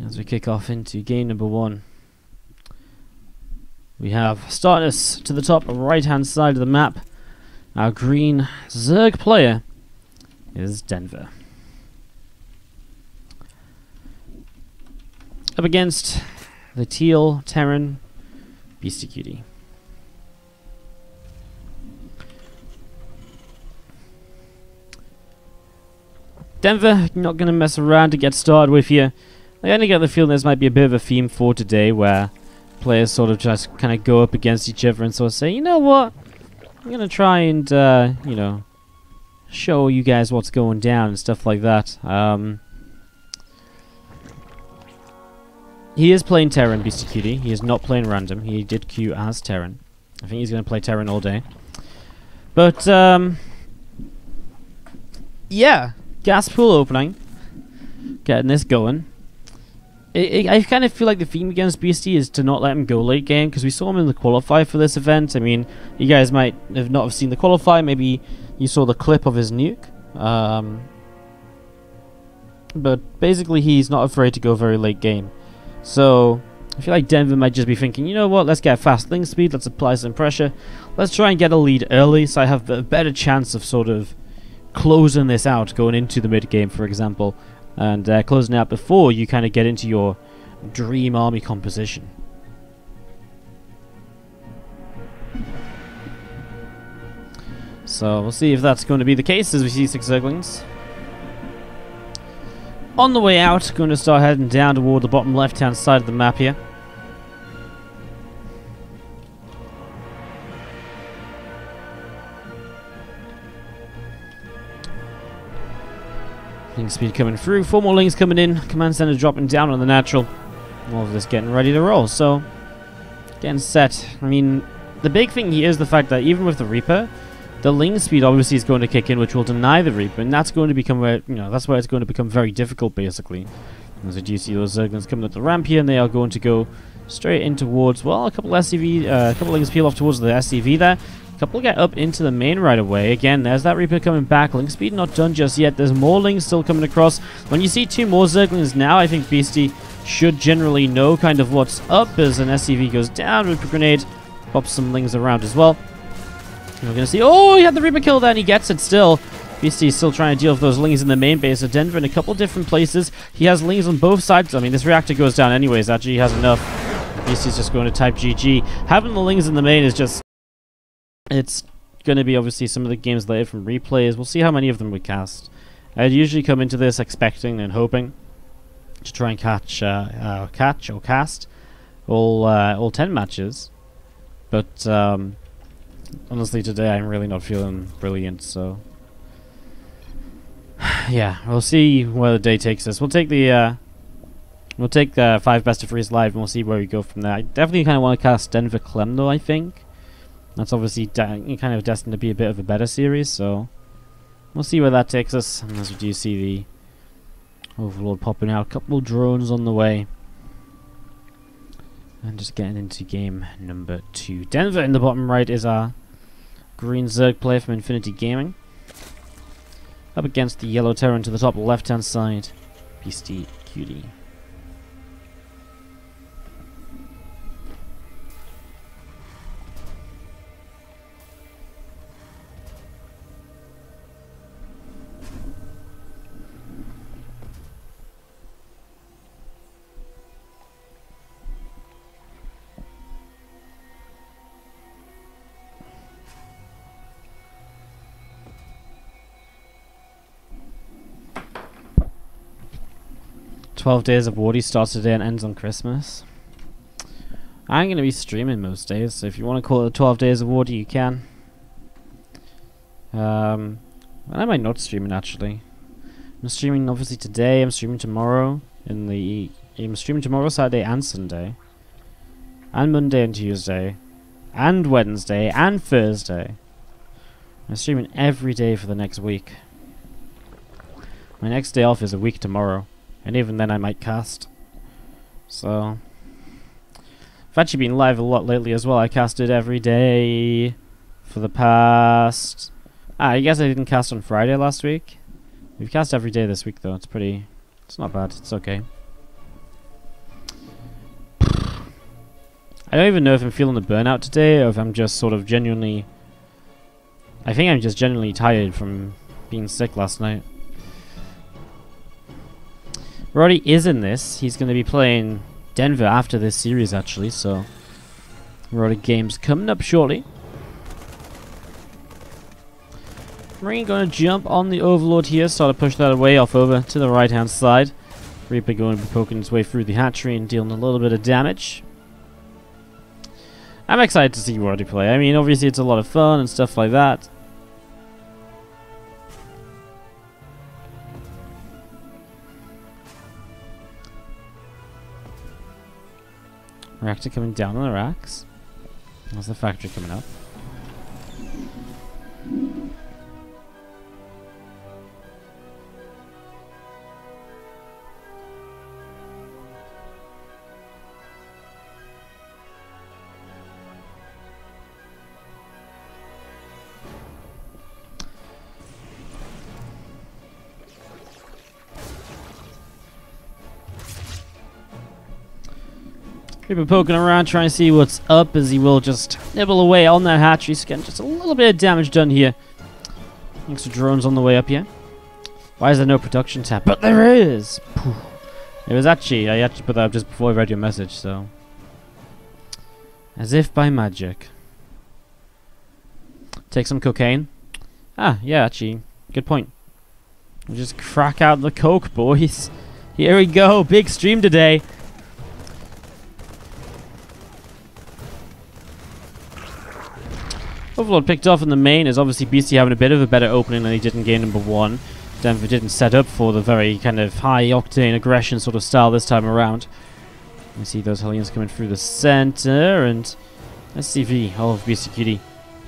As we kick off into game number 1. We have starting us to the top right hand side of the map. Our green Zerg player is Denver. Up against the teal Terran Beastyqt. Denver, not going to mess around to get started with you. I only get the feeling this might be a bit of a theme for today where players sort of just kind of go up against each other and sort of say, you know what, I'm going to try and, you know, show you guys what's going down and stuff like that. He is playing Terran Beastyqt. He is not playing random. He did queue as Terran. I think he's going to play Terran all day. But, yeah, gas pool opening. Getting this going. I kind of feel like the theme against Beastie is to not let him go late game, because we saw him in the qualifier for this event. I mean, you guys might have not have seen the qualifier. Maybe you saw the clip of his nuke. But basically, he's not afraid to go very late game. So I feel like Denver might just be thinking, you know what, let's get fast link speed, let's apply some pressure, let's try and get a lead early so I have a better chance of sort of closing this out going into the mid game, for example. And closing out before you kind of get into your dream army composition. So we'll see if that's going to be the case as we see 6 Zerglings. On the way out, going to start heading down toward the bottom left hand side of the map here. Link speed coming through, 4 more links coming in, command center dropping down on the natural. All of this getting ready to roll, so getting set. I mean, the big thing here is the fact that even with the Reaper, the link speed obviously is going to kick in, which will deny the Reaper, and that's going to become where, you know, that's where it's going to become very difficult basically. As I do see those Zerglings coming up the ramp here, and they are going to go straight in towards, well, a couple links peel off towards the SCV there. Couple get up into the main right away. Again, there's that Reaper coming back. Link speed not done just yet. There's more links still coming across. When you see 2 more Zerglings now, I think Beastie should generally know kind of what's up as an SCV goes down with a grenade. Pops some links around as well. We're going to see, oh, he had the Reaper kill there and he gets it still. Beastie is still trying to deal with those lings in the main base of Denver in a couple different places. He has lings on both sides. I mean, this reactor goes down anyways. Actually, he has enough. Beastie's just going to type GG. Having the lings in the main is just... It's going to be obviously some of the games later from replays. We'll see how many of them we cast. I'd usually come into this expecting and hoping to try and catch or cast all 10 matches. But honestly, today I'm really not feeling brilliant. So yeah, we'll see where the day takes us. We'll take the 5 best of 3s live, and we'll see where we go from there. I definitely kind of want to cast Denver Clem though. I think. That's obviously kind of destined to be a bit of a better series, so we'll see where that takes us. And as we do see the Overlord popping out, a couple of drones on the way. And just getting into game number 2. Denver in the bottom right is our green Zerg player from Infinity Gaming. Up against the yellow Terran to the top left hand side, Beastyqt. 12 days of Wardy starts today and ends on Christmas. I'm going to be streaming most days, so if you want to call it 12 days of Wardy, you can. I might not stream it, actually. I'm streaming, obviously, today. I'm streaming tomorrow. I'm streaming tomorrow, Saturday, and Sunday. And Monday and Tuesday. And Wednesday, and Thursday. I'm streaming every day for the next week. My next day off is a week tomorrow. And even then I might cast. So I've actually been live a lot lately as well. I casted every day for the past... I guess I didn't cast on Friday last week. We've cast every day this week though. It's not bad. It's okay. I don't even know if I'm feeling the burnout today, or if I'm just sort of genuinely... I think I'm just genuinely tired from being sick last night. Roddy is in this. He's going to be playing Denver after this series, actually, so... Roddy game's coming up shortly. Marine going to jump on the Overlord here, sort of push that away off over to the right-hand side. Reaper going to be poking his way through the hatchery and dealing a little bit of damage. I'm excited to see Roddy play. I mean, obviously it's a lot of fun and stuff like that. Reactor coming down on the racks. There's the factory coming up. People poking around trying to see what's up as he will just nibble away on that hatchery. He's getting just a little bit of damage done here. Extra drones on the way up here. Why is there no production tab? But there is! It was actually, I actually put that up just before I read your message, so. As if by magic. Take some cocaine. Ah, yeah, actually, good point. We'll just crack out the coke, boys. Here we go, big stream today. Overlord picked off in the main is obviously Beasty having a bit of a better opening than he did in game number 1. Denver didn't set up for the very kind of high-octane aggression sort of style this time around. You see those Hellions coming through the center, and SCV, all of Beastyqt,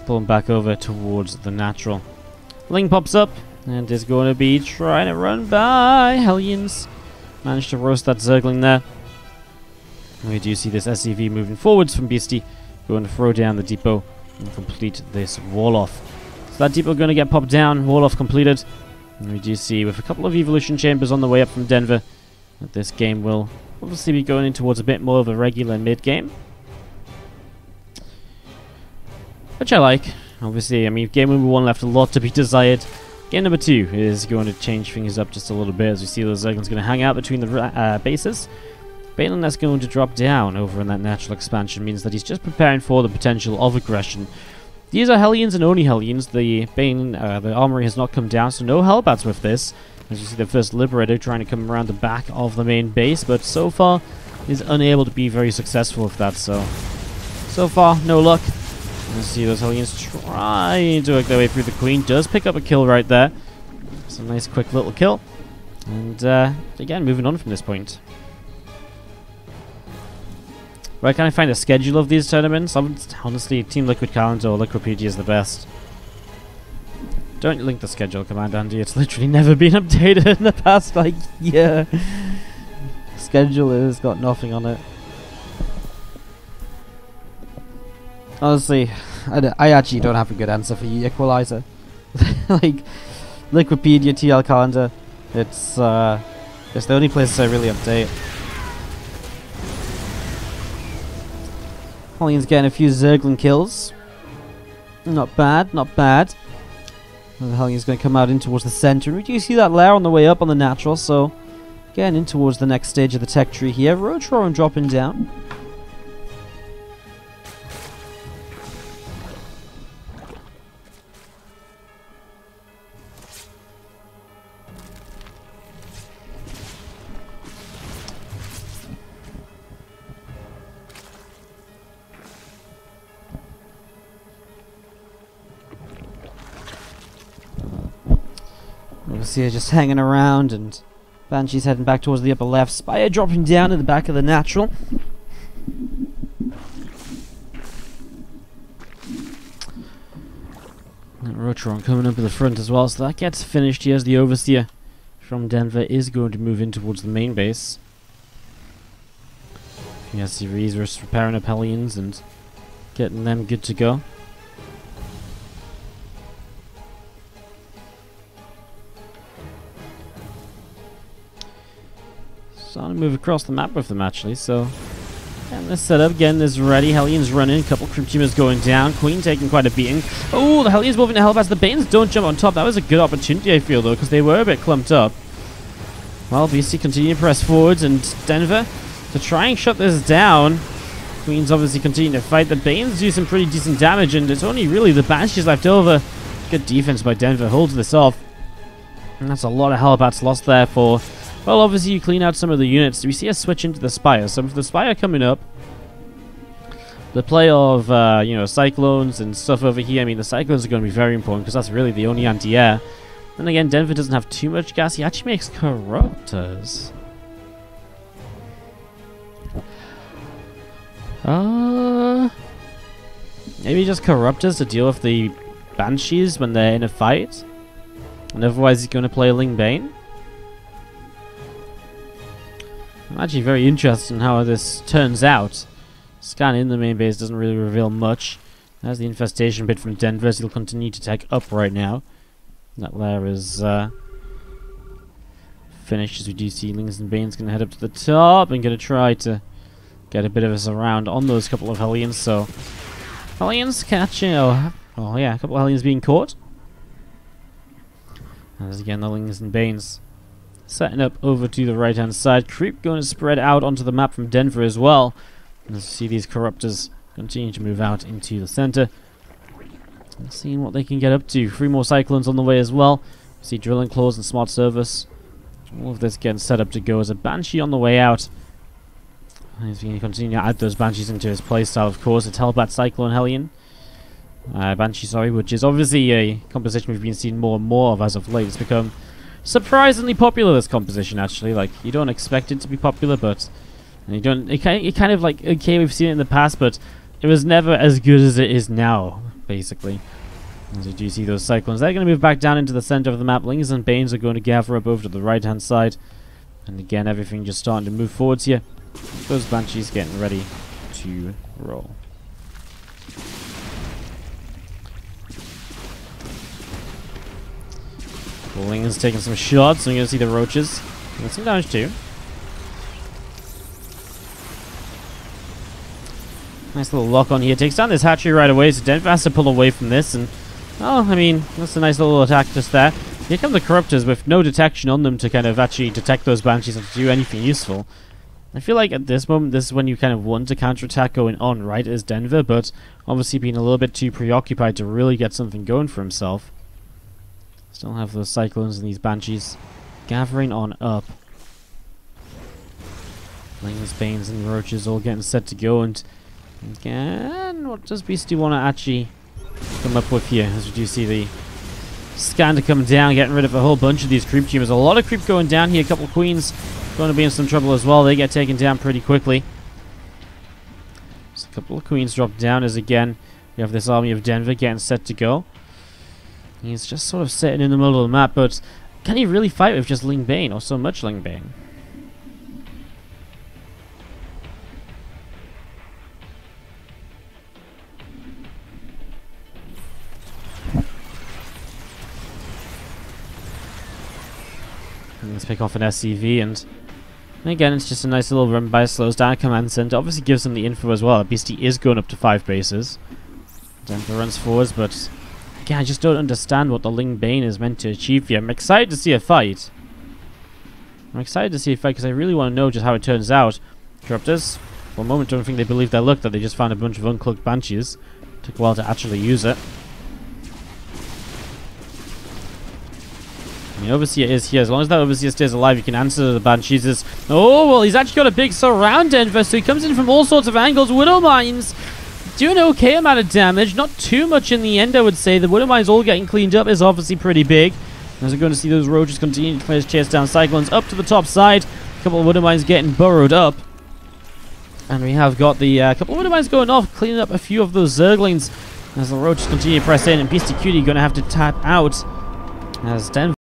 pulling back over towards the natural. Ling pops up, and is going to be trying to run by Hellions. Managed to roast that Zergling there. And we do see this SCV moving forwards from Beasty, going to throw down the depot and complete this wall-off. So that depot going to get popped down, wall-off completed. And we do see, with a couple of evolution chambers on the way up from Denver, that this game will obviously be going in towards a bit more of a regular mid-game. Which I like. Obviously, I mean, game number 1 left a lot to be desired. Game number 2 is going to change things up just a little bit, as we see those Zerglings going to hang out between the bases. Balin that's going to drop down over in that natural expansion means that he's just preparing for the potential of aggression. These are Hellions and only Hellions. The Bane, the armory has not come down, so no Hellbats with this. As you see the first Liberator trying to come around the back of the main base, but so far is unable to be very successful with that, so far, no luck. You see those Hellions trying to work their way through the Queen. Does pick up a kill right there. It's a nice quick little kill. And again, moving on from this point. Where can I find a schedule of these tournaments? Honestly, Team Liquid calendar or Liquipedia is the best. Don't link the schedule command, Andy. It's literally never been updated in the past, like, year. Schedule has got nothing on it. Honestly, I actually don't have a good answer for you, Equalizer. Like, Liquipedia, TL calendar, it's the only places I really update. Hellions getting a few Zergling kills. Not bad, not bad. And the Hellions going to come out in towards the center. And we do see that lair on the way up on the natural, so getting in towards the next stage of the tech tree here. Roadthrower dropping down. Obviously, just hanging around, and Banshee's heading back towards the upper left. Spire dropping down in the back of the natural. Rotron coming up in the front as well, so that gets finished. Here's the Overseer from Denver is going to move in towards the main base. Yes, he's just repairing up Hellions and getting them good to go. So I'm going to move across the map with them actually, so And this setup, getting this ready. Hellions running, a couple creep tumors going down. Queen taking quite a beating. Oh, the Hellions moving to hell fast. The Banes don't jump on top. That was a good opportunity, I feel, though, because they were a bit clumped up. Well, Beasty continue to press forwards, and Denver to try and shut this down. Queens obviously continue to fight. The Banes do some pretty decent damage, and it's only really the Banshees left over. Good defense by Denver. Holds this off. And that's a lot of Hellbats lost there for... Well, obviously you clean out some of the units. We see a switch into the Spire. So with the Spire coming up, the play of, you know, Cyclones and stuff over here, I mean, the Cyclones are going to be very important because that's really the only anti-air. And again, Denver doesn't have too much gas. He actually makes Corruptors. Maybe just Corruptors to deal with the Banshees when they're in a fight. And otherwise he's going to play Ling Bane. I'm actually very interested in how this turns out. Scan in the main base doesn't really reveal much. There's the infestation bit from Denver, so he'll continue to take up right now. That layer is finished, as we do see Lings and Bane's going to head up to the top and going to try to get a bit of a surround on those couple of Hellions. So, Hellions catching, oh yeah, a couple of Hellions being caught. As again, the Lings and Banes setting up over to the right-hand side. Creep going to spread out onto the map from Denver as well. As you see these Corruptors continue to move out into the center. And seeing what they can get up to. 3 more Cyclones on the way as well. See Drilling Claws and Smart Service. All of this getting set up to go as a Banshee on the way out. And he's going to continue to add those Banshees into his playstyle, of course. It's Hellbat Cyclone Hellion. Banshee, sorry, which is obviously a composition we've been seeing more and more of as of late. It's become surprisingly popular, this composition, actually. Like, you don't expect it to be popular, but you don't. It kind of like, okay, we've seen it in the past, but it was never as good as it is now, basically. As you do see those Cyclones, they're going to move back down into the center of the map. Lings and Banes are going to gather up over to the right-hand side, and again, everything just starting to move forwards here. Those Banshees getting ready to roll. Lings taking some shots, so you're going to see the Roaches. And some damage too. Nice little lock on here. Takes down this hatchery right away, so Denver has to pull away from this. And, oh, I mean, that's a nice little attack just there. Here come the Corruptors with no detection on them to kind of actually detect those Banshees and to do anything useful. I feel like at this moment, this is when you kind of want a counterattack going on, right, as Denver, but obviously being a little bit too preoccupied to really get something going for himself. Still have those Cyclones and these Banshees gathering on up. Lings, Banes, and Roaches all getting set to go. And again, what does Beasty want to actually come up with here? As we do see the scan to come down, getting rid of a whole bunch of these creep tumors. A lot of creep going down here. A couple of Queens going to be in some trouble as well. They get taken down pretty quickly. So a couple of Queens drop down as again we have this army of Denver getting set to go. He's just sort of sitting in the middle of the map, but can he really fight with just Ling Bane, or so much Ling Bane? And let's pick off an SCV, and again, it's just a nice little run by, slows down command center. Obviously gives them the info as well. Beasty is going up to 5 bases. Denver runs forwards, but again, I just don't understand what the Ling Bane is meant to achieve here. I'm excited to see a fight. Because I really want to know just how it turns out. Corruptors, for a moment, don't think they believe their luck that they just found a bunch of uncloaked Banshees. Took a while to actually use it. I mean, Overseer is here. As long as that Overseer stays alive, you can answer the Banshees. Oh, well, he's actually got a big surround Denver, so he comes in from all sorts of angles. Widow Mines doing an okay amount of damage. Not too much in the end, I would say. The Widow Mines all getting cleaned up is obviously pretty big. As we're going to see those Roaches continue to chase down Cyclones up to the top side. A couple of Widow Mines getting burrowed up. And we have got the couple of Widow Mines going off, cleaning up a few of those Zerglings. As the Roaches continue to press in, and Beastyqt going to have to tap out. As Denver